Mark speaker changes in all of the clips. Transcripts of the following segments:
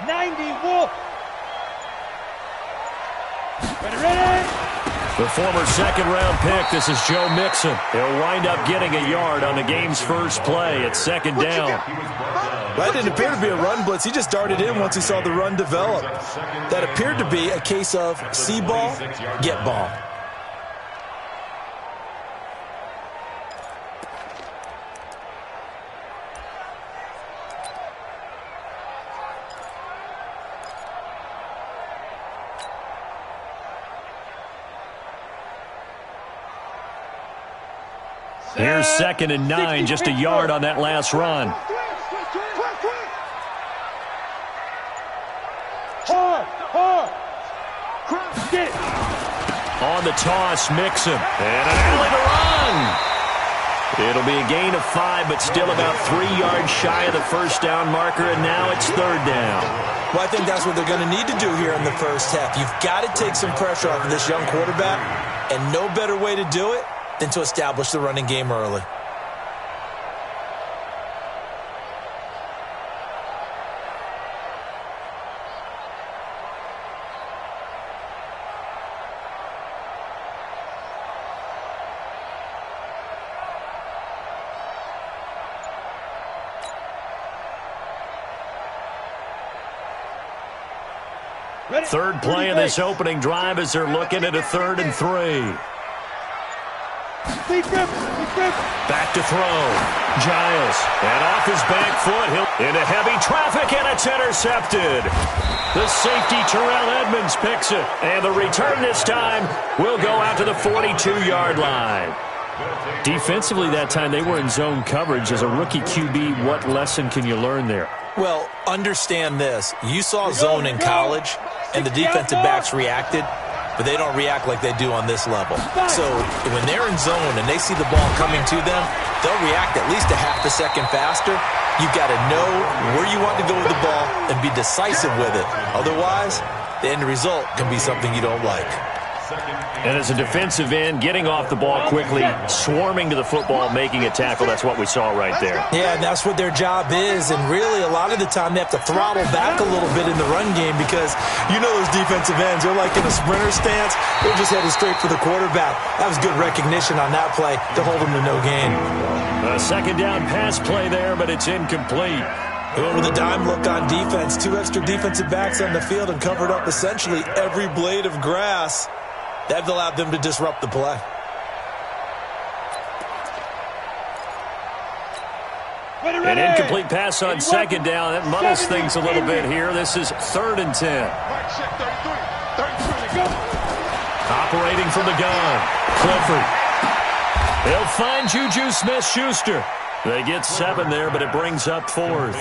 Speaker 1: 90 Wolf. Ready.
Speaker 2: The former second-round pick, this is Joe Mixon. He'll wind up getting a yard on the game's first play at second down.
Speaker 3: That didn't appear to be a run blitz. He just darted in once he saw the run develop. That appeared to be a case of see ball, get ball.
Speaker 2: Here's 2nd and 9, just a yard on that last run. On the toss, Mixon. And an alley to run. It'll be a gain of 5, but still about 3 yards shy of the first down marker, and now it's 3rd down.
Speaker 3: Well, I think that's what they're going to need to do here in the first half. You've got to take some pressure off of this young quarterback, and no better way to do it than to establish the running game early.
Speaker 2: Third play of this opening drive as they're looking at a 3rd and 3. Back to throw. Giles. And off his back foot. He'll into heavy traffic, and it's intercepted. The safety, Terrell Edmonds, picks it. And the return this time will go out to the 42-yard line. Defensively that time, they were in zone coverage. As a rookie QB, what lesson can you learn there?
Speaker 3: Well, understand this. You saw zone in college, and the defensive backs reacted, but they don't react like they do on this level. So when they're in zone and they see the ball coming to them, they'll react at least a half a second faster. You've got to know where you want to go with the ball and be decisive with it. Otherwise, the end result can be something you don't like.
Speaker 2: And as a defensive end, getting off the ball quickly, swarming to the football, making a tackle, that's what we saw right there.
Speaker 3: Yeah, and that's what their job is. And really, a lot of the time, they have to throttle back a little bit in the run game because you know those defensive ends, they're like in a sprinter stance. They're just headed straight for the quarterback. That was good recognition on that play to hold them to no gain.
Speaker 2: A second down pass play there, but it's incomplete.
Speaker 3: They went with a dime look on defense. 2 extra defensive backs on the field and covered up essentially every blade of grass. That allowed them to disrupt the play.
Speaker 2: An incomplete pass on second down. That muddles things a little bit here. This is 3rd and 10. Operating from the gun. Clifford. They'll find Juju Smith-Schuster. They get 7 there, but it brings up 4th.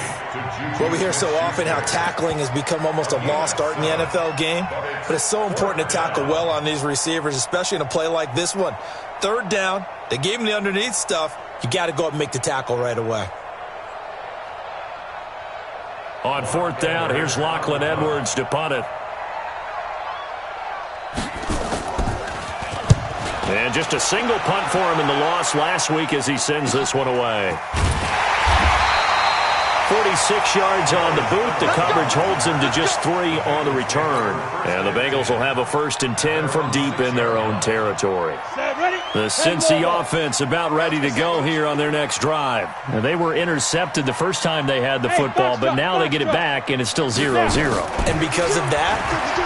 Speaker 3: Well, we hear so often how tackling has become almost a lost art in the NFL game, but it's so important to tackle well on these receivers, especially in a play like this one. 3rd down, they gave him the underneath stuff. You got to go up and make the tackle right away.
Speaker 2: On 4th down, here's Lachlan Edwards to punt it. And just a single punt for him in the loss last week as he sends this one away. 46 yards on the boot. The coverage holds him to just 3 on the return. And the Bengals will have a 1st and 10 from deep in their own territory. The Cincy offense about ready to go here on their next drive. Now, they were intercepted the first time they had the football, but now they get it back, and it's still 0-0.
Speaker 3: And because of that,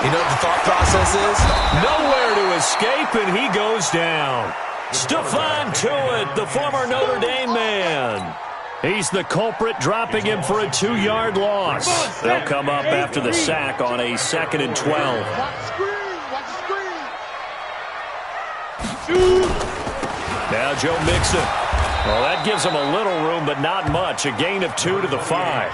Speaker 3: you know what the thought process is?
Speaker 2: Nowhere to escape, and he goes down. Stephon Tuitt, the former Notre Dame man. He's the culprit, dropping him for a 2-yard loss. They'll come up after the sack on a 2nd and 12. Now Joe Mixon. Well, that gives him a little room, but not much. A gain of 2 to the 5.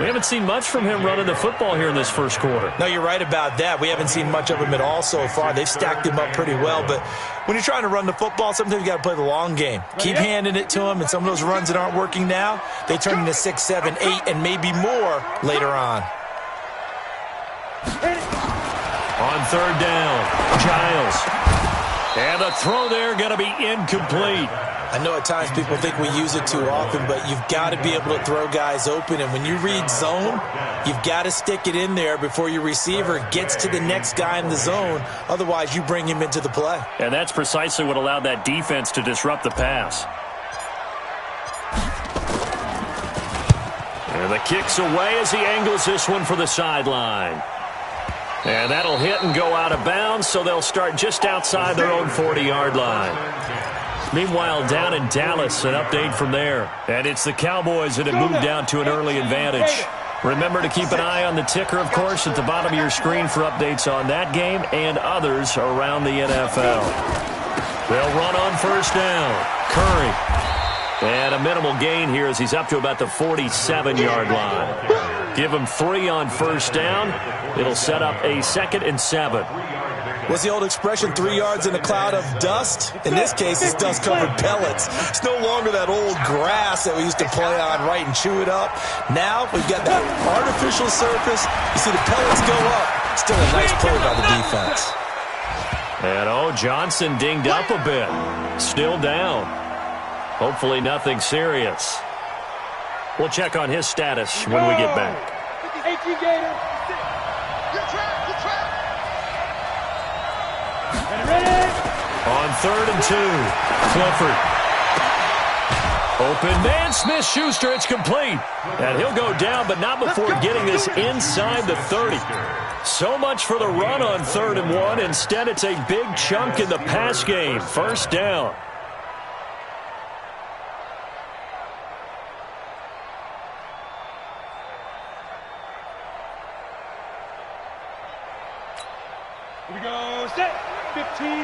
Speaker 2: We haven't seen much from him running the football here in this first quarter.
Speaker 3: No, you're right about that. We haven't seen much of him at all so far. They've stacked him up pretty well, but when you're trying to run the football, sometimes you got to play the long game. Keep handing it to him, and some of those runs that aren't working now, they turn into 6, 7, 8, and maybe more later on.
Speaker 2: On 3rd down, Giles. And the throw there going to be incomplete.
Speaker 3: I know at times people think we use it too often, but you've got to be able to throw guys open. And when you read zone, you've got to stick it in there before your receiver gets to the next guy in the zone. Otherwise, you bring him into the play.
Speaker 2: And that's precisely what allowed that defense to disrupt the pass. And the kick's away as he angles this one for the sideline. And that'll hit and go out of bounds, so they'll start just outside their own 40-yard line. Meanwhile, down in Dallas, an update from there. And it's the Cowboys that have moved down to an early advantage. Remember to keep an eye on the ticker, of course, at the bottom of your screen for updates on that game and others around the NFL. They'll run on first down. Curry. And a minimal gain here as he's up to about the 47-yard line. Give him 3 on first down. It'll set up a 2nd and 7.
Speaker 3: What's the old expression, 3 yards in a cloud of dust? In this case, it's dust-covered pellets. It's no longer that old grass that we used to play on, right, and chew it up. Now we've got that artificial surface. You see the pellets go up. Still a nice play by the defense.
Speaker 2: And, Johnson dinged up a bit. Still down. Hopefully nothing serious. We'll check on his status when we get back.
Speaker 1: 18 Gator. Ready?
Speaker 2: On 3rd and 2, Clifford. Open man, Smith-Schuster, it's complete. And he'll go down, but not before getting this inside the 30. So much for the run on 3rd and 1. Instead, it's a big chunk in the pass game. First down.
Speaker 1: Here we go. Set. 15-1. 15-1.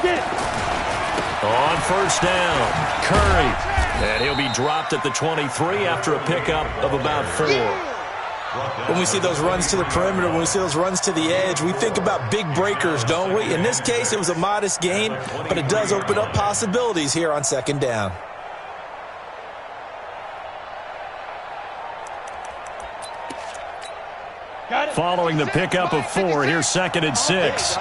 Speaker 1: Get it.
Speaker 2: On first down, Curry. And he'll be dropped at the 23 after a pickup of about 4.
Speaker 3: When we see those runs to the perimeter, when we see those runs to the edge, we think about big breakers, don't we? In this case, it was a modest gain, but it does open up possibilities here on 2nd down.
Speaker 2: Following the pickup of 4, here's 2nd and 6.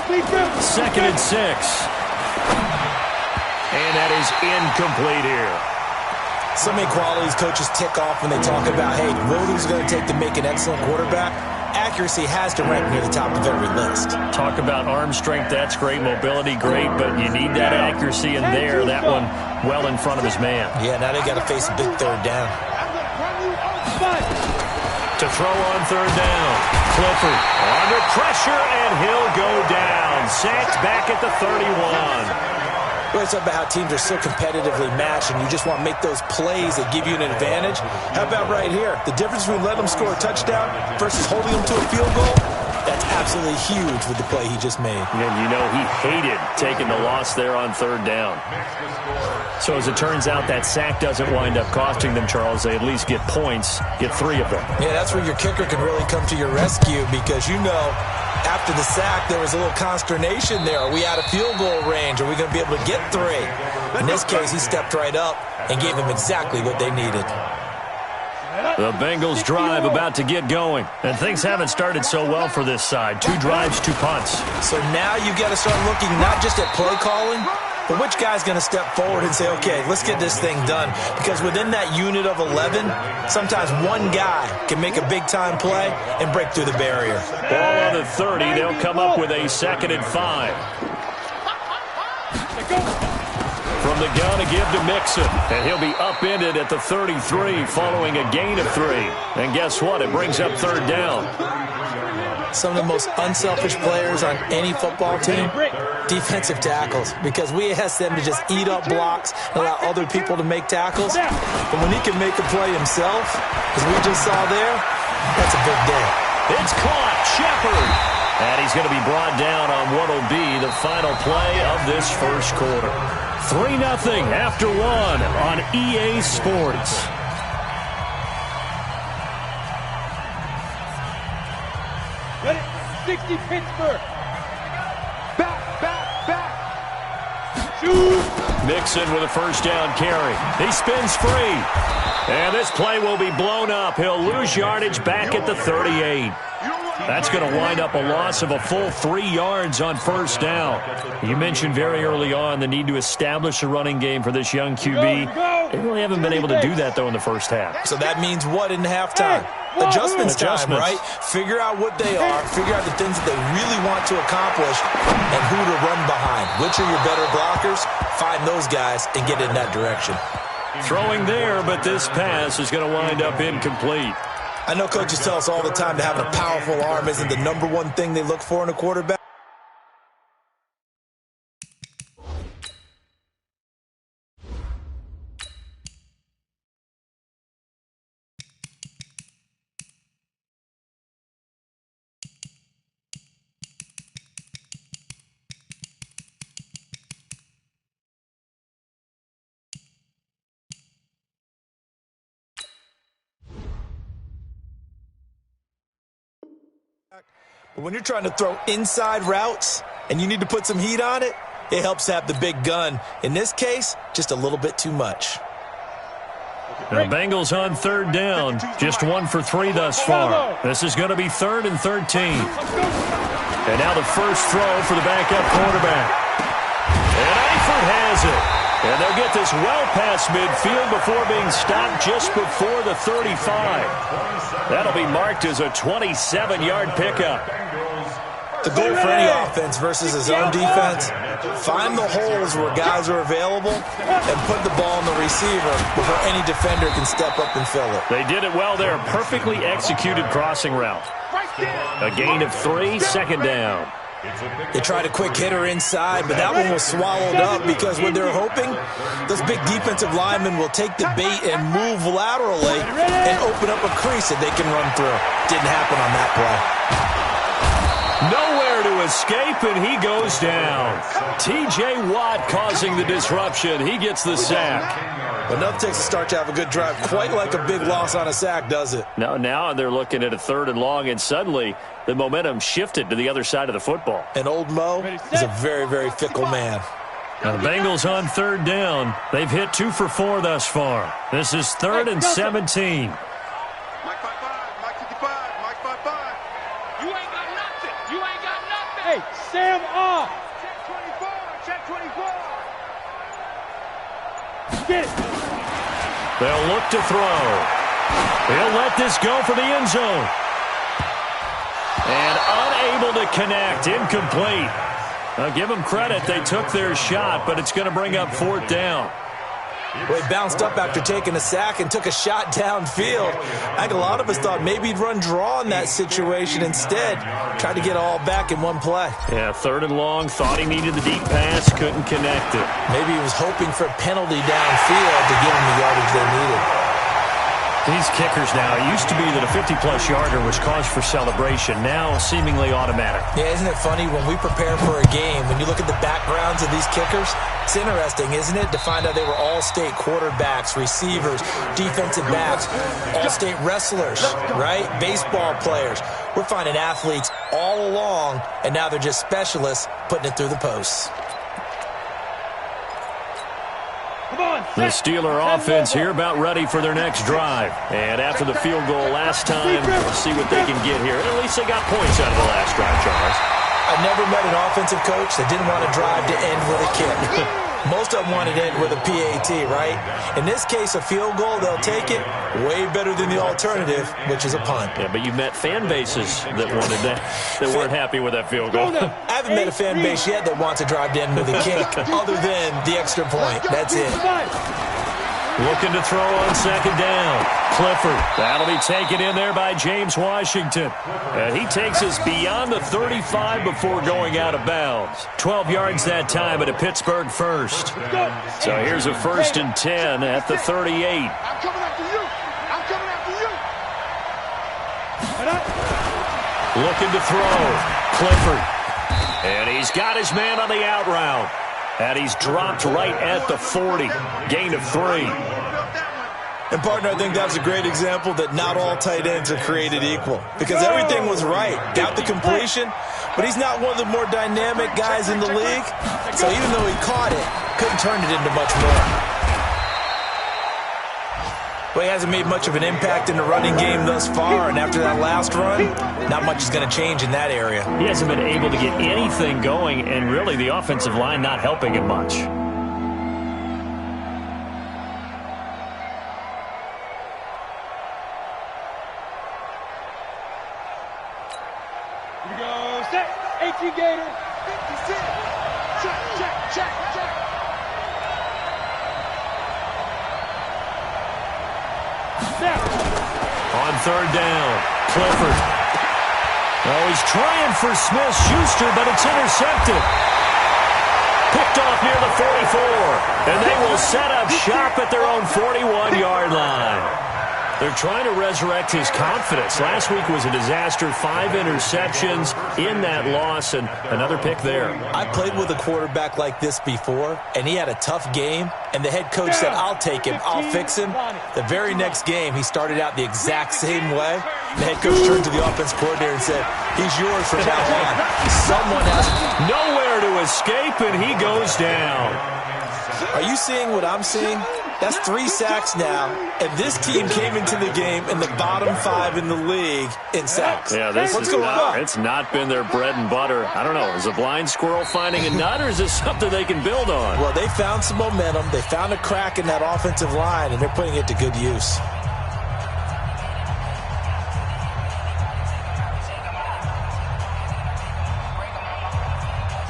Speaker 2: 2nd and 6. And that is incomplete here.
Speaker 3: So many qualities coaches tick off when they talk about, hey, what is it going to take to make an excellent quarterback? Accuracy has to rank near the top of every list.
Speaker 2: Talk about arm strength, that's great. Mobility, great, but you need that accuracy in there. That one well in front of his man.
Speaker 3: Yeah, now they got to face a big 3rd down.
Speaker 2: To throw on 3rd down. Clifford under pressure, and he'll go down. Sacked back at the 31.
Speaker 3: We always talk about how teams are so competitively matched, and you just want to make those plays that give you an advantage. How about right here? The difference between letting them score a touchdown versus holding them to a field goal, that's absolutely huge with the play he just made.
Speaker 2: And you know he hated taking the loss there on 3rd down. So as it turns out, that sack doesn't wind up costing them, Charles. They at least get points, get 3 of them.
Speaker 3: Yeah, that's where your kicker can really come to your rescue because, you know, after the sack, there was a little consternation there. Are we out of field goal range? Are we going to be able to get 3? In this case, he stepped right up and gave them exactly what they needed.
Speaker 2: The Bengals drive about to get going. And things haven't started so well for this side. 2 drives, 2 punts.
Speaker 3: So now you got to start looking not just at play calling, but which guy's going to step forward and say, okay, let's get this thing done. Because within that unit of 11, sometimes one guy can make a big-time play and break through the barrier.
Speaker 2: Ball on the 30. They'll come up with a 2nd and 5. From the gun to give to Mixon. And he'll be upended at the 33 following a gain of 3. And guess what? It brings up 3rd down.
Speaker 3: Some of the most unselfish players on any football team, defensive tackles, because we ask them to just eat up blocks and allow other people to make tackles. But when he can make a play himself, as we just saw there, that's a big day.
Speaker 2: It's caught. Shepard. And he's going to be brought down on what will be the final play of this first quarter. 3-0 after 1 on EA Sports.
Speaker 1: Ready? 60 Pittsburgh. Back. Shoot.
Speaker 2: Mixon with a first down carry. He spins free. And this play will be blown up. He'll lose yardage back at the 38. That's going to wind up a loss of a full 3 yards on first down. You mentioned very early on the need to establish a running game for this young QB. They really haven't been able to do that, though, in the first half.
Speaker 3: So that means what in halftime? Adjustments time, right? Figure out what they are, figure out the things that they really want to accomplish, and who to run behind. Which are your better blockers? Find those guys and get in that direction.
Speaker 2: Throwing there, but this pass is going to wind up incomplete.
Speaker 3: I know coaches tell us all the time that having a powerful arm isn't the #1 thing they look for in a quarterback. But when you're trying to throw inside routes and you need to put some heat on it, it helps have the big gun. In this case, just a little bit too much.
Speaker 2: The Bengals on third down. Just 1 for 3 thus far. This is going to be 3rd and 13. And now the first throw for the backup quarterback. And Eifert has it. And they'll get this well past midfield before being stopped just before the 35. That'll be marked as a 27-yard pickup.
Speaker 3: The goal for any offense versus his own defense, find the holes where guys are available and put the ball on the receiver before any defender can step up and fill it.
Speaker 2: They did it well there. Perfectly executed crossing route. A gain of 3, 2nd down.
Speaker 3: They tried a quick hitter inside, but that one was swallowed up because what they're hoping, those big defensive linemen will take the bait and move laterally and open up a crease that they can run through. Didn't happen on that play.
Speaker 2: Nowhere to escape, and he goes down. T.J. Watt causing the disruption. He gets the sack.
Speaker 3: But nothing takes a start to have a good drive quite like a big loss on a sack, does it?
Speaker 2: Now they're looking at a 3rd and long, and suddenly the momentum shifted to the other side of the football.
Speaker 3: And old Mo is a very, very fickle man.
Speaker 2: Now the Bengals on 3rd down. They've hit 2 for 4 thus far. This is 3rd and 17.
Speaker 1: Hey, Sam off. Check 24. Check 24. Get it.
Speaker 2: They'll look to throw. He'll let this go for the end zone. And unable to connect. Incomplete. I'll give them credit. They took their shot, but it's going to bring up 4th down.
Speaker 3: Well, he bounced up after taking a sack and took a shot downfield. I think a lot of us thought maybe he'd run draw in that situation instead. Tried to get it all back in one play.
Speaker 2: Yeah, 3rd and long. Thought he needed the deep pass. Couldn't connect it.
Speaker 3: Maybe he was hoping for a penalty downfield to give him the yardage they needed.
Speaker 2: These kickers now, it used to be that a 50-plus yarder was cause for celebration. Now, seemingly automatic.
Speaker 3: Yeah, isn't it funny when we prepare for a game, when you look at the backgrounds of these kickers, it's interesting, isn't it, to find out they were all-state quarterbacks, receivers, defensive backs, all-state wrestlers, right? Baseball players. We're finding athletes all along, and now they're just specialists putting it through the posts.
Speaker 2: The Steeler offense here about ready for their next drive. And after the field goal last time, we'll see what they can get here. At least they got points out of the last drive, Charles.
Speaker 3: I never met an offensive coach that didn't want to drive to end with a kick. Most of them wanted to end with a PAT, right? In this case, a field goal, they'll take it. Way better than the alternative, which is a punt.
Speaker 2: Yeah, but you met fan bases that wanted that, that weren't happy with that field goal.
Speaker 3: I haven't met a fan base yet that wants to drive to end with a kick, other than the extra point. That's it.
Speaker 2: Looking to throw on 2nd down. Clifford. That'll be taken in there by James Washington. And he takes us beyond the 35 before going out of bounds. 12 yards that time at a Pittsburgh first. So here's a 1st and 10 at the 38.
Speaker 1: I'm coming after you. I'm coming after you.
Speaker 2: Looking to throw. Clifford. And he's got his man on the out route. And he's dropped right at the 40. Gain of 3.
Speaker 3: And, partner, I think that's a great example that not all tight ends are created equal. Because everything was right. Got the completion, but he's not one of the more dynamic guys in the league. So even though he caught it, couldn't turn it into much more. Well, he hasn't made much of an impact in the running game thus far, and after that last run, not much is going to change in that area.
Speaker 2: He hasn't been able to get anything going, and really the offensive line not helping him much.
Speaker 1: Here we go. Set. 18 Gator. 56. Check.
Speaker 2: On third down, Clifford. Oh, he's trying for Smith-Schuster, but it's intercepted. Picked off near the 44, and they will set up shop at their own 41-yard line. They're trying to resurrect his confidence. Last week was a disaster, 5 interceptions in that loss, and another pick there.
Speaker 3: I played with a quarterback like this before, and he had a tough game, and the head coach said, I'll take him, I'll fix him. The very next game, he started out the exact same way. The head coach turned to the offense coordinator and said, he's yours from now on. Someone has
Speaker 2: nowhere to escape, and he goes down.
Speaker 3: Are you seeing what I'm seeing? That's 3 sacks now, and this team came into the game in the bottom 5 in the league in sacks.
Speaker 2: Yeah, it's not been their bread and butter. I don't know, is a blind squirrel finding a nut, or is this something they can build on?
Speaker 3: Well, they found some momentum. They found a crack in that offensive line, and they're putting it to good use.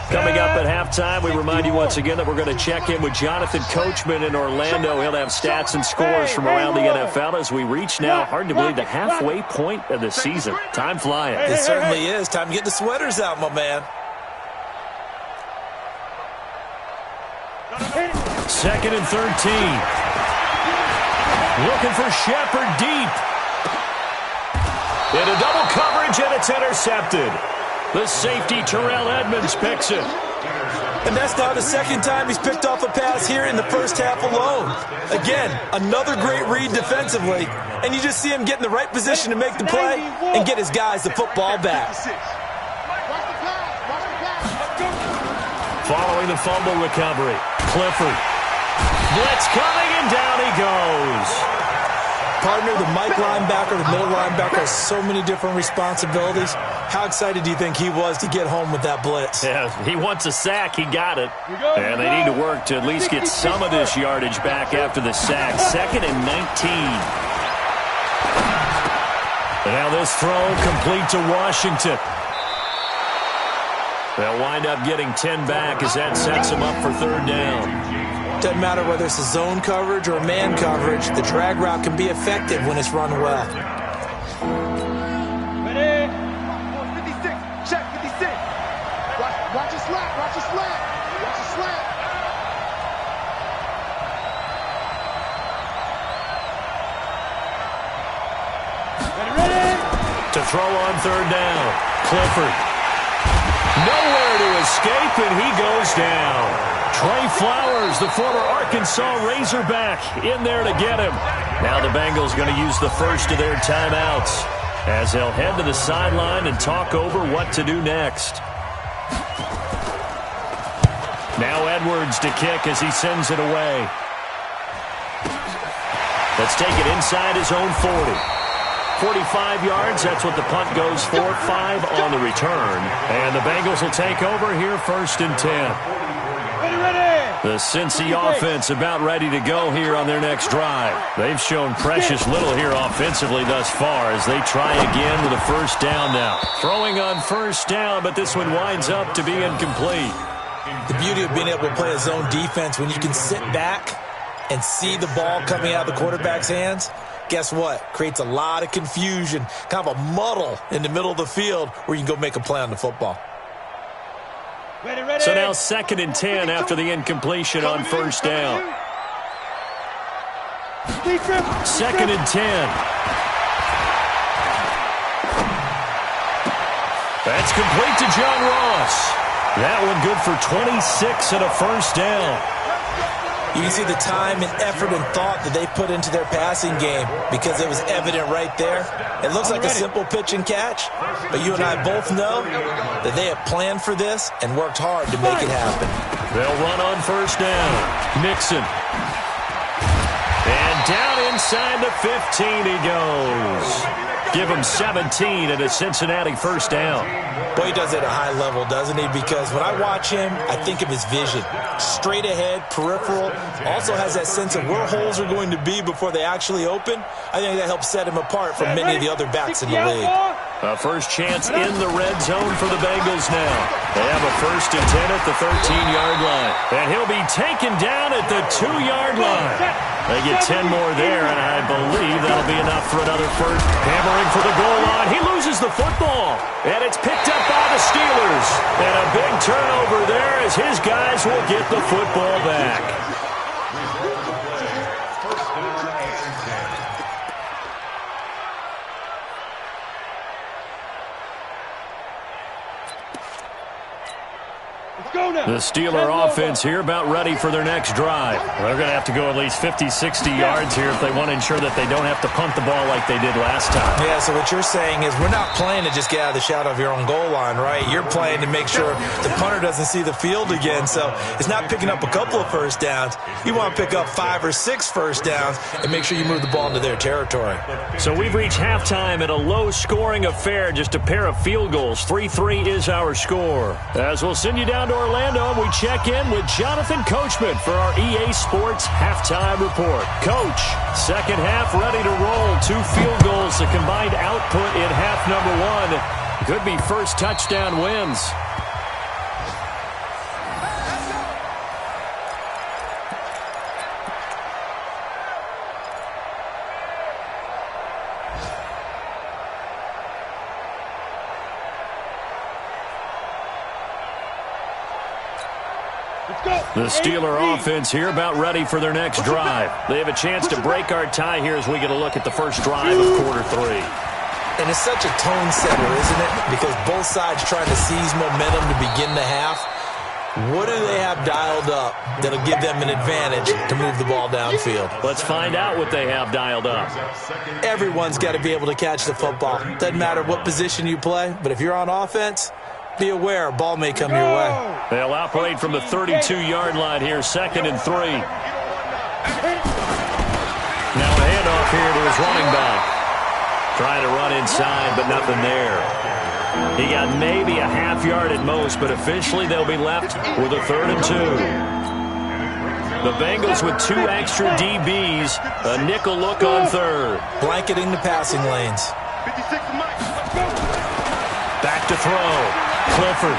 Speaker 2: Coming up at halftime, we remind you once again that we're going to check in with Jonathan Coachman in Orlando. He'll have stats and scores from around the NFL as we reach now, hard to believe, the halfway point of the season. Time flying.
Speaker 3: It certainly is. Time to get the sweaters out, my man.
Speaker 2: Second and 13. Looking for Shepard deep. Into double coverage, and it's intercepted. The safety, Terrell Edmonds, picks it.
Speaker 3: And that's now the second time he's picked off a pass here in the first half alone. Again, another great read defensively. And you just see him get in the right position to make the play and get his guys the football back.
Speaker 2: Following the fumble recovery, Clifford. Blitz coming, and down he goes.
Speaker 3: Partner, the Mike linebacker, the middle linebacker has so many different responsibilities. How excited do you think he was to get home with that blitz?
Speaker 2: Yeah, he wants a sack. He got it. And they need to work to at least get some of this yardage back after the sack. Second and 19. And now this throw complete to Washington. They'll wind up getting 10 back as that sets them up for third down.
Speaker 3: Doesn't matter whether it's a zone coverage or man coverage, the drag route can be effective when it's run well.
Speaker 1: Ready? 56. Check 56. Watch your slap. Watch your slap. Watch your slap. Ready?
Speaker 2: To throw on third down. Clifford. Nowhere to escape, and he goes down. Trey Flowers, the former Arkansas Razorback, in there to get him. Now the Bengals going to use the first of their timeouts as they'll head to the sideline and talk over what to do next. Now Edwards to kick as he sends it away. Let's take it inside his own 40. 45 yards, that's what the punt goes for. 5 on the return. And the Bengals will take over here first and 10. The Cincy offense about ready to go here on their next drive. They've shown precious little here offensively thus far as they try again with a first down now. Throwing on first down, but this one winds up to be incomplete.
Speaker 3: The beauty of being able to play a zone defense when you can sit back and see the ball coming out of the quarterback's hands, guess what? Creates a lot of confusion, kind of a muddle in the middle of the field where you can go make a play on the football.
Speaker 2: So now second and 10 after the incompletion on first down. Second and 10. That's complete to John Ross. That one good for 26 and a first down.
Speaker 3: You can see the time and effort and thought that they put into their passing game because it was evident right there. It looks like a simple pitch and catch, but you and I both know that they have planned for this and worked hard to make it happen.
Speaker 2: They'll run on first down. Mixon. And And down inside the 15 he goes. Give him 17 and a Cincinnati first down.
Speaker 3: Boy, he does it at a high level, doesn't he? Because when I watch him, I think of his vision. Straight ahead, peripheral. Also has that sense of where holes are going to be before they actually open. I think that helps set him apart from many of the other backs in the league.
Speaker 2: A first chance in the red zone for the Bengals now. They have a 1st and 10 at the 13-yard line. And he'll be taken down at the 2-yard line. They get 10 more there, and I believe that'll be enough for another first. Hammering for the goal line. He loses the football. And it's picked up by the Steelers. And a big turnover there as his guys will get the football back. The Steeler offense here about ready for their next drive. They're going to have to go at least 50, 60 yards here if they want to ensure that they don't have to punt the ball like they did last time.
Speaker 3: Yeah, so what you're saying is we're not playing to just get out of the shadow of your own goal line, right? You're playing to make sure the punter doesn't see the field again. So it's not picking up a couple of first downs. You want to pick up 5 or 6 first downs and make sure you move the ball into their territory.
Speaker 2: So we've reached halftime in a low-scoring affair, just a pair of field goals. 3-3 is our score. As we'll send you down to Orlando, we check in with Jonathan Coachman for our EA Sports Halftime Report. Coach, second half ready to roll. 2 field goals, the combined output in half number 1. Could be first touchdown wins. The Steeler offense here about ready for their next drive. They have a chance to break our tie here as we get a look at the first drive of quarter 3.
Speaker 3: And it's such a tone setter, isn't it? Because both sides trying to seize momentum to begin the half. What do they have dialed up that'll give them an advantage to move the ball downfield?
Speaker 2: Let's find out what they have dialed up.
Speaker 3: Everyone's got to be able to catch the football. Doesn't matter what position you play, but if you're on offense, be aware a ball may come your way.
Speaker 2: They'll operate from the 32-yard line here, 2nd and 3. Now a handoff here to his running back. Trying to run inside, but nothing there. He got maybe a half yard at most, but officially they'll be left with a 3rd and 2. The Bengals with 2 extra DBs, a nickel look on 3rd.
Speaker 3: Blanketing the passing lanes.
Speaker 2: Back to throw. Clifford.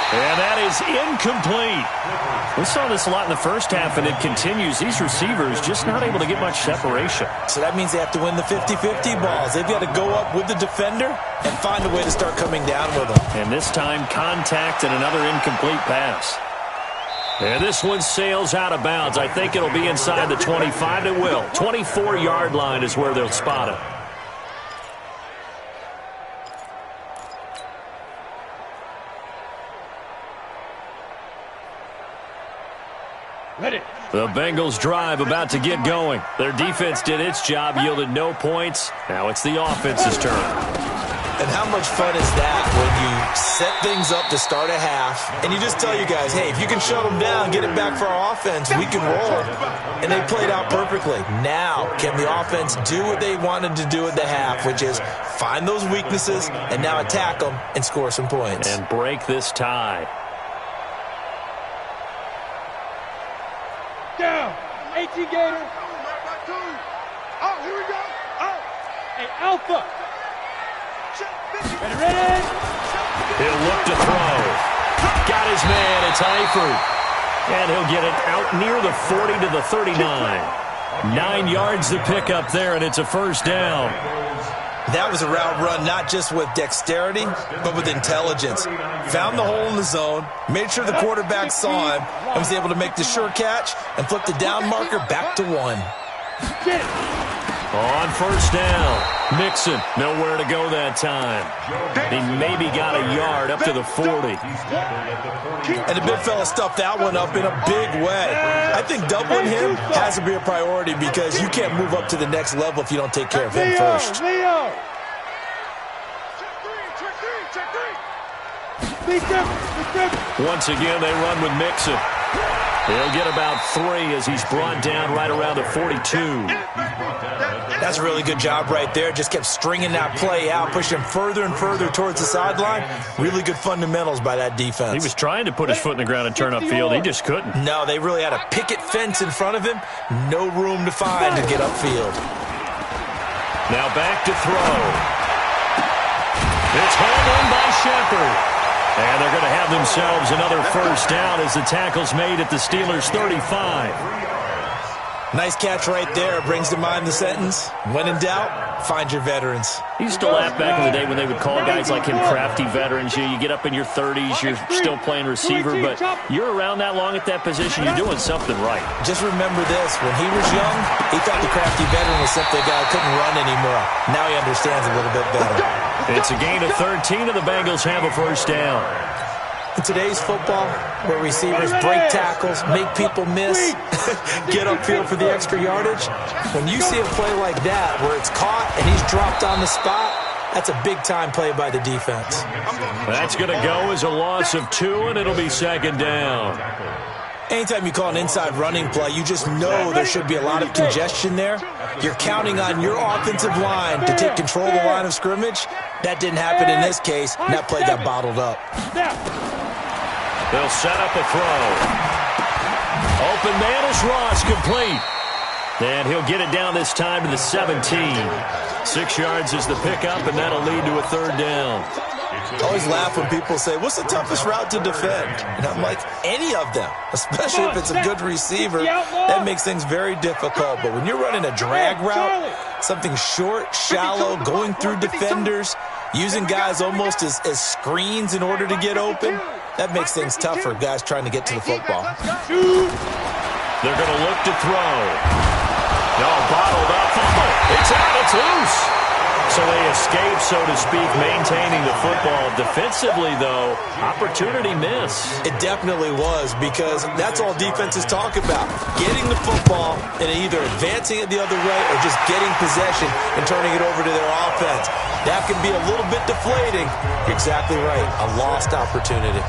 Speaker 2: And that is incomplete. We saw this a lot in the first half, and it continues. These receivers just not able to get much separation.
Speaker 3: So that means they have to win the 50-50 balls. They've got to go up with the defender and find a way to start coming down with them.
Speaker 2: And this time, contact and another incomplete pass. And this one sails out of bounds. I think it'll be inside the 25. It will. 24-yard line is where they'll spot it. The Bengals drive about to get going. Their defense did its job, yielded no points. Now it's the offense's turn.
Speaker 3: And how much fun is that when you set things up to start a half and you just tell you guys, hey, if you can shut them down, get it back for our offense, we can roll. And they played out perfectly. Now, can the offense do what they wanted to do at the half, which is find those weaknesses and now attack them and score some points.
Speaker 2: And break this tie.
Speaker 1: Down. 18 Gator. Oh, here we go. Oh. Hey, Alpha. Ready.
Speaker 2: He'll look to throw. Got his man. It's Eifert. And he'll get it out near the 40 to the 39. 9 yards to pick up there, and it's a first down.
Speaker 3: That was a route run not just with dexterity, but with intelligence. Found the hole in the zone, made sure the quarterback saw him, and was able to make the sure catch and flip the down marker back to 1.
Speaker 2: On first down, Mixon, nowhere to go that time. He maybe got a yard up to the 40.
Speaker 3: And the big fella stuffed that one up in a big way. I think doubling him has to be a priority because you can't move up to the next level if you don't take care of him first.
Speaker 2: Once again, they run with Mixon. He'll get about 3 as he's brought down right around the 42.
Speaker 3: That's a really good job right there. Just kept stringing that play out, pushing him further and further towards the sideline. Really good fundamentals by that defense.
Speaker 2: He was trying to put his foot in the ground and turn upfield. He just couldn't.
Speaker 3: No, they really had a picket fence in front of him. No room to find to get upfield.
Speaker 2: Now back to throw. It's home run by Shepard. And they're going to have themselves another first down as the tackle's made at the Steelers' 35.
Speaker 3: Nice catch right there. Brings to mind the sentence, when in doubt, find your veterans.
Speaker 2: He used to laugh back in the day when they would call guys like him crafty veterans. You get up in your 30s, you're still playing receiver, but you're around that long at that position, you're doing something right.
Speaker 3: Just remember this. When he was young, he thought the crafty veteran was simply a guy who couldn't run anymore. Now he understands a little bit better.
Speaker 2: It's a gain of 13, and the Bengals have a first down.
Speaker 3: In today's football, where receivers break tackles, make people miss, get upfield for the extra yardage, when you see a play like that where it's caught and he's dropped on the spot, that's a big-time play by the defense.
Speaker 2: That's going to go as a loss of 2, and it'll be second down.
Speaker 3: Anytime you call an inside running play, you just know there should be a lot of congestion there. You're counting on your offensive line to take control of the line of scrimmage. That didn't happen in this case, and that play got bottled up.
Speaker 2: They'll set up a throw. Open man is Ross, complete. And he'll get it down this time to the 17. 6 yards is the pickup, and that'll lead to a third down.
Speaker 3: I always laugh when people say, what's the toughest route to defend? And I'm like, any of them, especially if it's a good receiver. That makes things very difficult. But when you're running a drag route, something short, shallow, going through defenders, using guys almost as screens in order to get open, that makes things tough for guys trying to get to the football.
Speaker 2: They're going to look to throw. No, bottled up. It's out. It's loose. So they escape, so to speak, maintaining the football. Defensively, though, opportunity miss.
Speaker 3: It definitely was, because that's all defenses talk about. Getting the football and either advancing it the other way or just getting possession and turning it over to their offense. That can be a little bit deflating. You're exactly right. A lost opportunity.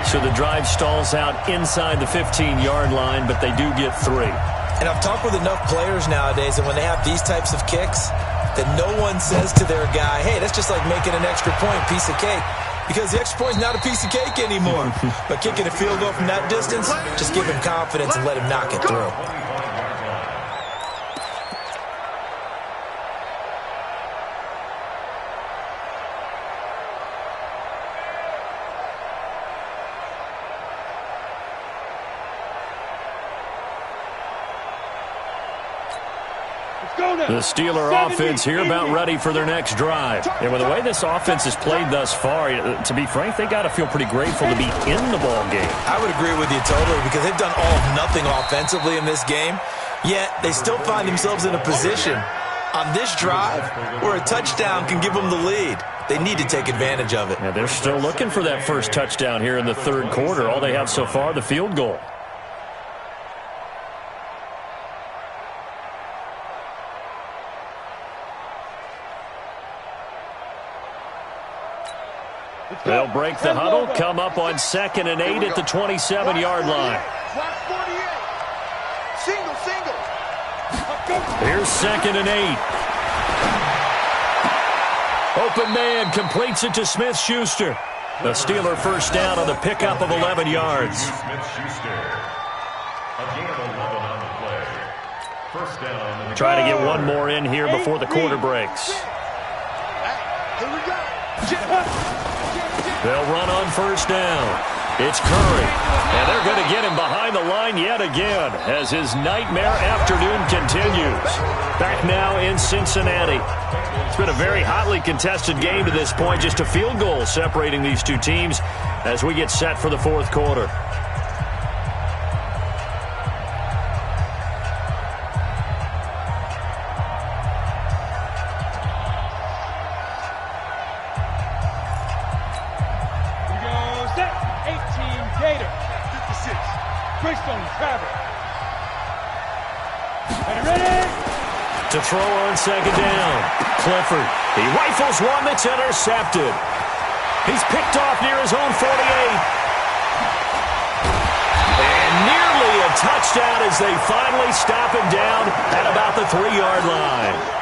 Speaker 2: So the drive stalls out inside the 15-yard line, but they do get 3.
Speaker 3: And I've talked with enough players nowadays, and when they have these types of kicks, that no one says to their guy, hey, that's just like making an extra point, piece of cake. Because the extra point is not a piece of cake anymore. But kicking a field goal from that distance, just give him confidence and let him knock it through.
Speaker 2: The Steeler offense here about ready for their next drive. And with the way this offense has played thus far, to be frank, they got to feel pretty grateful to be in the ball game.
Speaker 3: I would agree with you totally, because they've done all of nothing offensively in this game, yet they still find themselves in a position on this drive where a touchdown can give them the lead. They need to take advantage of it.
Speaker 2: Yeah, they're still looking for that first touchdown here in the third quarter. All they have so far, the field goal. They'll break the huddle, come up on 2nd and 8 at the 27-yard line.
Speaker 1: Single.
Speaker 2: Here's 2nd and 8. Open man completes it to Smith-Schuster. The Steeler first down on the pickup of 11 yards. Trying to get one more in here before the quarter breaks.
Speaker 1: Here we go.
Speaker 2: They'll run on first down. It's Curry, and they're going to get him behind the line yet again as his nightmare afternoon continues. Back now in Cincinnati. It's been a very hotly contested game to this point, just a field goal separating these two teams as we get set for the fourth quarter. To throw on second down. Clifford. He rifles one that's intercepted. He's picked off near his own 48. And near touchdown as they finally stop him down at about the 3-yard line.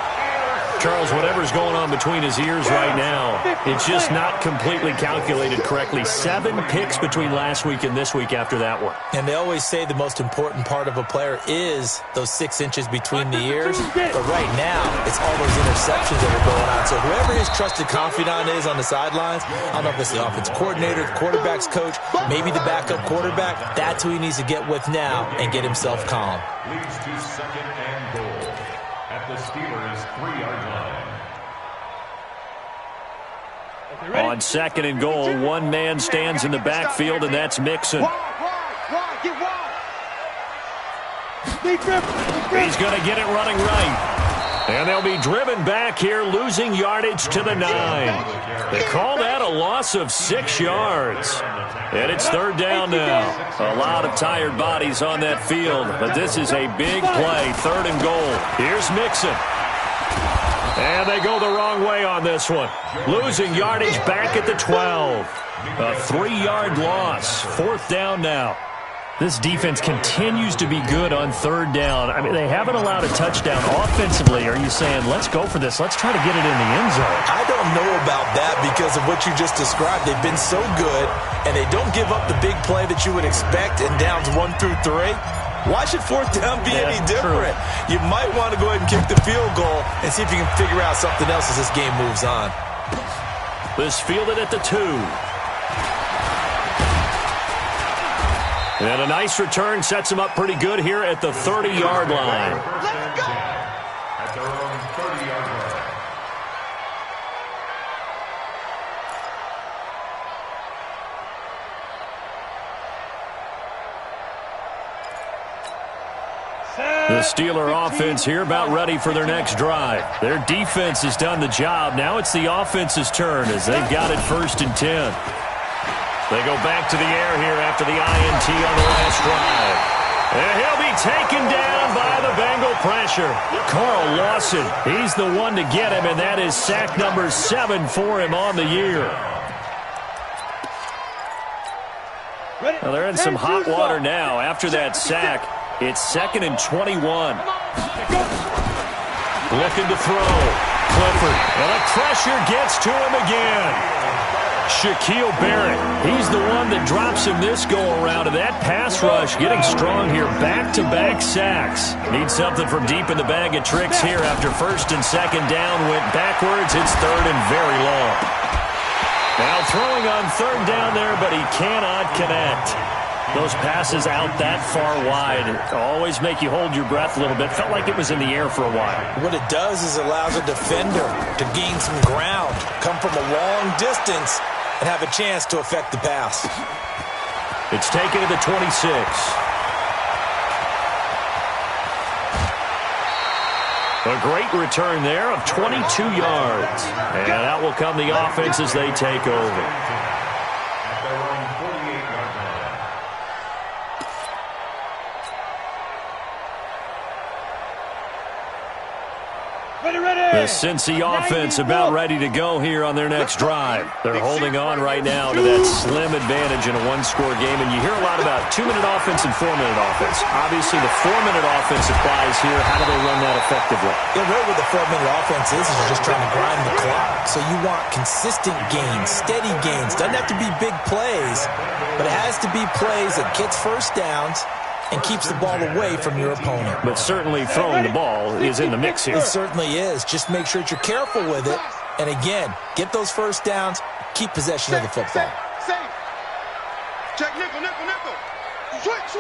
Speaker 2: Charles, whatever's going on between his ears right now, it's just not completely calculated correctly. 7 picks between last week and this week after that one.
Speaker 3: And they always say the most important part of a player is those 6 inches between the ears. But right now, it's all those interceptions that are going on. So whoever his trusted confidant is on the sidelines, I don't know if it's the offensive coordinator, the quarterback's coach, maybe the backup quarterback, that's who he needs to get with now and get himself calm.
Speaker 4: Leads to 2nd and goal at the Steelers' 3-yard line.
Speaker 2: On 2nd and goal, one man stands in the backfield, and that's Mixon. He's going to get it running right. And they'll be driven back here, losing yardage to the 9. They call that a loss of 6 yards. And it's 3rd down now. A lot of tired bodies on that field, but this is a big play. 3rd and goal. Here's Mixon. And they go the wrong way on this one. Losing yardage back at the 12. A 3-yard loss. 4th down now. This defense continues to be good on 3rd down. I mean, they haven't allowed a touchdown offensively. Are you saying, let's go for this? Let's try to get it in the end zone.
Speaker 3: I don't know about that because of what you just described. They've been so good, and they don't give up the big play that you would expect in downs 1 through 3. Why should 4th down be any different? True. You might want to go ahead and kick the field goal and see if you can figure out something else as this game moves on.
Speaker 2: This fielded at the 2. And a nice return sets him up pretty good here at the 30-yard line.
Speaker 4: Let's go! At their own 30-yard line.
Speaker 2: The Steeler offense here about ready for their next drive. Their defense has done the job. Now it's the offense's turn as they've got it 1st and 10. They go back to the air here after the INT on the last drive. And he'll be taken down by the Bengal pressure. Carl Lawson, he's the one to get him, and that is sack number 7 for him on the year. Well, they're in some hot water now. After that sack, it's 2nd and 21. Looking to throw. Clifford. And the pressure gets to him again. Shaquille Barrett, he's the one that drops him this go-around. And that pass rush getting strong here. Back-to-back sacks. Need something from deep in the bag of tricks here after 1st and 2nd down. Went backwards. It's 3rd and very long. Now throwing on 3rd down there, but he cannot connect. Those passes out that far wide always make you hold your breath a little bit. Felt like it was in the air for a while.
Speaker 3: What it does is allows a defender to gain some ground, come from a long distance, and have a chance to affect the pass.
Speaker 2: It's taken to the 26. A great return there of 22 yards. And out will come the offense as they take over. The Cincy offense about ready to go here on their next drive. They're holding on right now to that slim advantage in a 1-score game. And you hear a lot about 2-minute offense and 4-minute offense. Obviously, the 4-minute offense applies here. How do they run that effectively?
Speaker 3: Yeah, really what the 4-minute offense is you're just trying to grind the clock. So you want consistent gains, steady gains. Doesn't have to be big plays, but it has to be plays that gets 1st downs and keeps the ball away from your opponent.
Speaker 2: But certainly throwing the ball is in the mix here.
Speaker 3: It certainly is. Just make sure that you're careful with it. And again, get those 1st downs, keep possession of the football.
Speaker 1: Check nickel, nickel, nickel. Switch.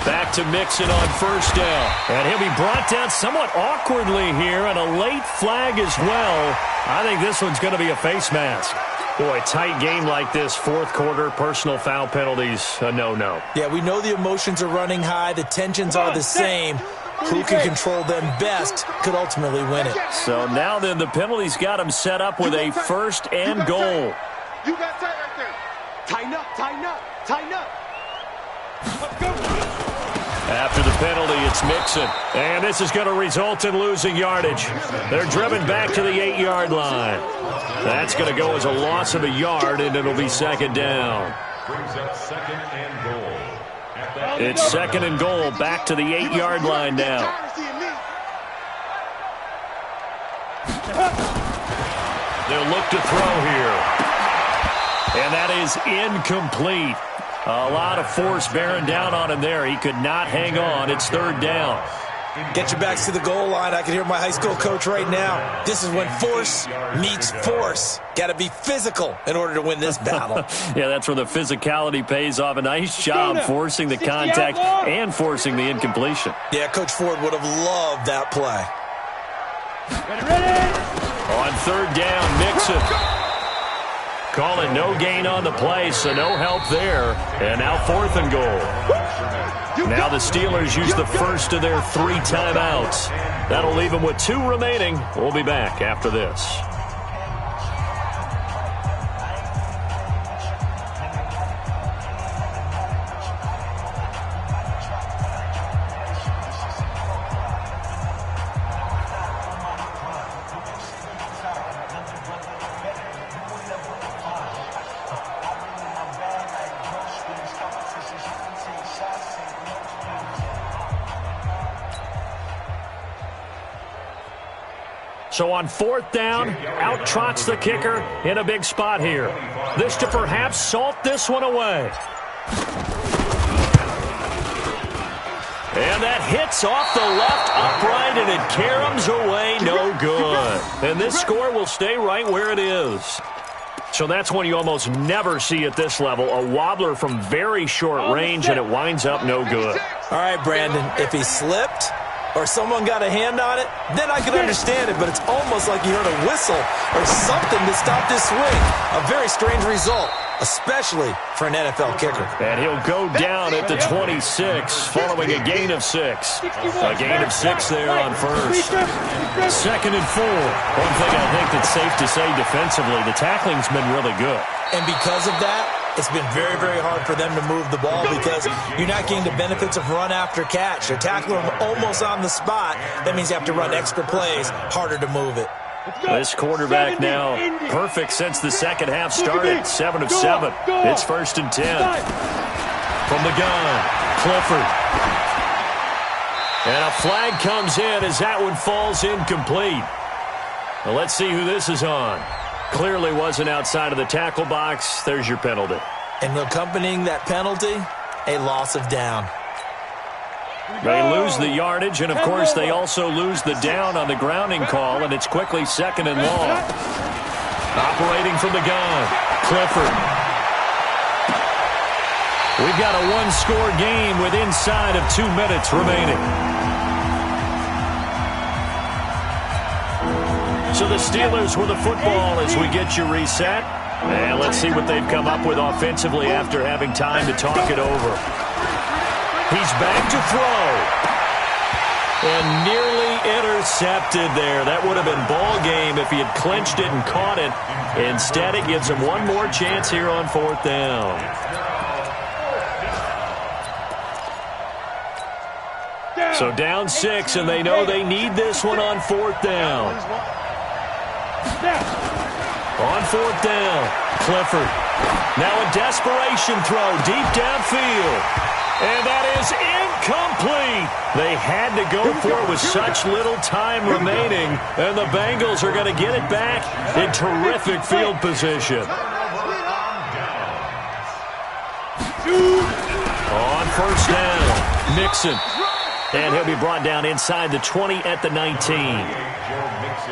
Speaker 2: Back to Mixon on 1st down. And he'll be brought down somewhat awkwardly here, and a late flag as well. I think this one's going to be a face mask. Boy, tight game like this, 4th quarter, personal foul penalties, a no-no.
Speaker 3: Yeah, we know the emotions are running high. The tensions are the same. Who can control them best could ultimately win it.
Speaker 2: So now then, the penalties got him set up with a 1st and goal.
Speaker 1: You got tight right there. Tighten up. Let's go.
Speaker 2: After the penalty, it's Mixon. And this is going to result in losing yardage. They're driven back to the 8-yard line. That's going to go as a loss of a yard, and it'll be 2nd down.
Speaker 4: brings up second and goal.
Speaker 2: It's second and goal, back to the 8-yard line now. They'll look to throw here. And that is incomplete. A lot of force bearing down on him there. He could not hang on. It's third down.
Speaker 3: Get your backs to the goal line. I can hear my high school coach right now. This is when force meets force. Got to be physical in order to win this battle.
Speaker 2: Yeah, that's where the physicality pays off. A nice job forcing the contact and forcing the incompletion.
Speaker 3: Yeah, Coach Ford would have loved that play.
Speaker 2: On third down, Mixon. Call it no gain on the play, so no help there. And now fourth and goal. Now the Steelers use the first of their 3 timeouts. That'll leave them with 2 remaining. We'll be back after this. So on fourth down, out trots the kicker in a big spot here. This to perhaps salt this one away. And that hits off the left upright, and it caroms away, no good. And this score will stay right where it is. So that's one you almost never see at this level. A wobbler from very short range, and it winds up no good.
Speaker 3: All right, Brandon, if he slipped or someone got a hand on it, then I could understand it, but it's almost like you heard a whistle or something to stop this swing. A very strange result, especially for an NFL kicker.
Speaker 2: And he'll go down at the 26, following a gain of 6. A gain of 6 there on first. Second and 4. One thing I think that's safe to say defensively, the tackling's been really good.
Speaker 3: And because of that, it's been very, very hard for them to move the ball because you're not getting the benefits of run after catch. You're tackling them almost on the spot. That means you have to run extra plays, harder to move it.
Speaker 2: This quarterback now perfect since the second half started. 7 of 7. It's first and 10. From the gun, Clifford. And a flag comes in as that one falls incomplete. Well, let's see who this is on. Clearly wasn't outside of the tackle box. There's your penalty.
Speaker 3: And accompanying that penalty, a loss of down.
Speaker 2: They lose the yardage, and, of course, they also lose the down on the grounding call, and it's quickly second and long. Operating from the gun, Clifford. We've got a one-score game with inside of 2 minutes remaining. So the Steelers with the football as we get you reset. And let's see what they've come up with offensively after having time to talk it over. He's back to throw. And nearly intercepted there. That would have been ball game if he had clinched it and caught it. Instead, it gives him one more chance here on fourth down. So down 6, and they know they need this one on fourth down. On fourth down, Clifford. Now a desperation throw deep downfield. And that is incomplete. They had to go for it with such little time remaining. And the Bengals are going to get it back in terrific field position. On first down, Mixon. And he'll be brought down inside the 20 at the 19.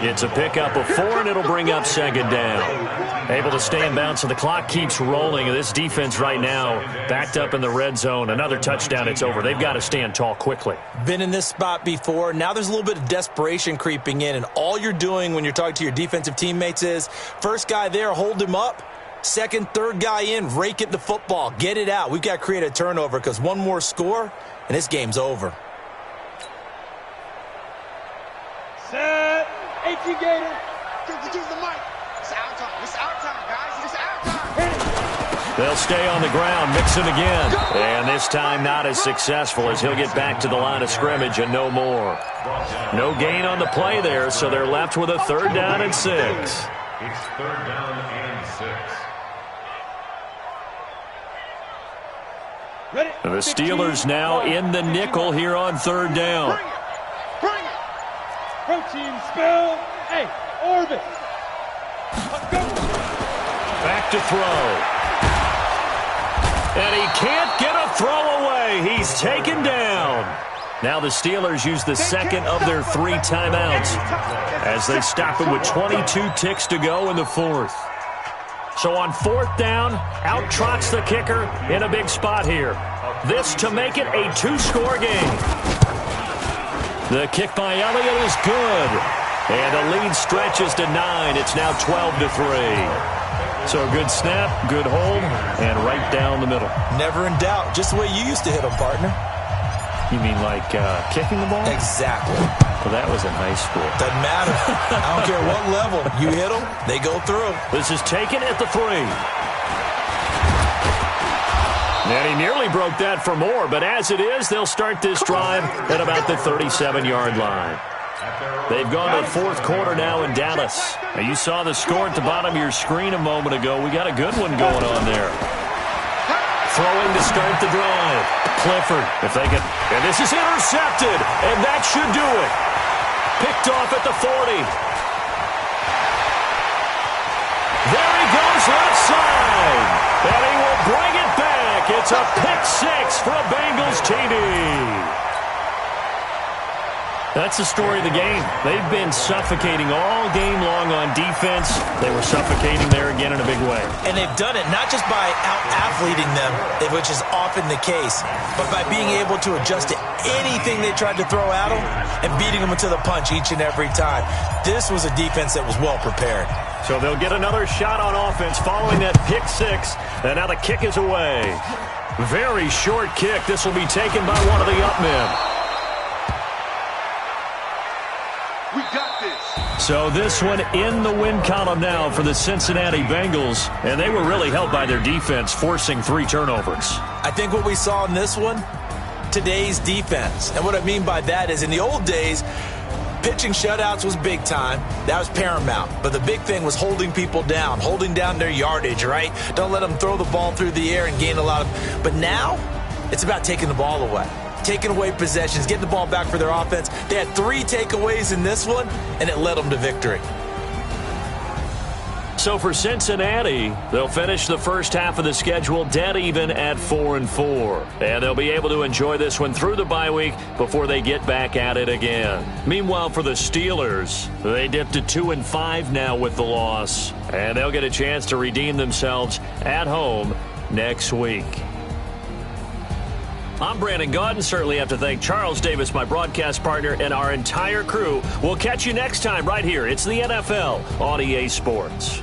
Speaker 2: It's a pickup of 4, and it'll bring up second down. Able to stay in bounds, so the clock keeps rolling. And this defense right now backed up in the red zone. Another touchdown, it's over. They've got to stand tall quickly.
Speaker 3: Been in this spot before. Now there's a little bit of desperation creeping in, and all you're doing when you're talking to your defensive teammates is first guy there, hold him up. Second, third guy in, rake it the football. Get it out. We've got to create a turnover because one more score, and this game's over.
Speaker 1: Set. 18 Gator. Use the mic. It's our time. It's our time, guys. It's our time.
Speaker 2: They'll stay on the ground. Mixon again. And this time not as successful as he'll get back to the line of scrimmage and no more. No gain on the play there, so they're left with a third down and 6.
Speaker 4: It's third down and 6.
Speaker 2: The Steelers now in the nickel here on third down.
Speaker 1: Bring it. Protein spill. Hey, Orbit.
Speaker 2: Back to throw. And he can't get a throw away. He's taken down. Now the Steelers use the second of their 3 timeouts as they stop it with 22 ticks to go in the fourth. So on fourth down, out trots the kicker in a big spot here. This to make it a 2-score game. The kick by Elliott is good. And the lead stretches to 9. It's now 12-3. So good snap, good hold, and right down the middle.
Speaker 3: Never in doubt. Just the way you used to hit them, partner.
Speaker 2: You mean like kicking the ball?
Speaker 3: Exactly.
Speaker 2: Well, that was in high school.
Speaker 3: Doesn't matter. I don't care what level. You hit them, they go through.
Speaker 2: This is taken at the 3. And he nearly broke that for more, but as it is, they'll start this drive at about the 37-yard line. They've gone to the fourth quarter now in Dallas. Now, you saw the score at the bottom of your screen a moment ago. We got a good one going on there. Throwing to start the drive. Clifford, if they can. And this is intercepted, and that should do it. Picked off at the 40. There he goes left side. And he will bring it back. It's a pick 6 for a Bengals TD. That's the story of the game. They've been suffocating all game long on defense. They were suffocating there again in a big way.
Speaker 3: And they've done it not just by out-athleting them, which is often the case, but by being able to adjust to anything they tried to throw at them and beating them to the punch each and every time. This was a defense that was well prepared.
Speaker 2: So they'll get another shot on offense following that pick 6. And now the kick is away. Very short kick. This will be taken by one of the up men.
Speaker 1: We got this.
Speaker 2: So this one in the win column now for the Cincinnati Bengals. And they were really helped by their defense, forcing 3 turnovers.
Speaker 3: I think what we saw in this one, today's defense. And what I mean by that is in the old days, pitching shutouts was big time. That was paramount. But the big thing was holding people down, holding down their yardage, right? Don't let them throw the ball through the air and gain a lot of... But now, it's about taking the ball away. Taking away possessions, getting the ball back for their offense. They had 3 takeaways in this one, and it led them to victory.
Speaker 2: So for Cincinnati, they'll finish the first half of the schedule dead even at 4-4. And they'll be able to enjoy this one through the bye week before they get back at it again. Meanwhile, for the Steelers, they dipped to 2-5 now with the loss. And they'll get a chance to redeem themselves at home next week. I'm Brandon Gaudin. Certainly have to thank Charles Davis, my broadcast partner, and our entire crew. We'll catch you next time right here. It's the NFL on EA Sports.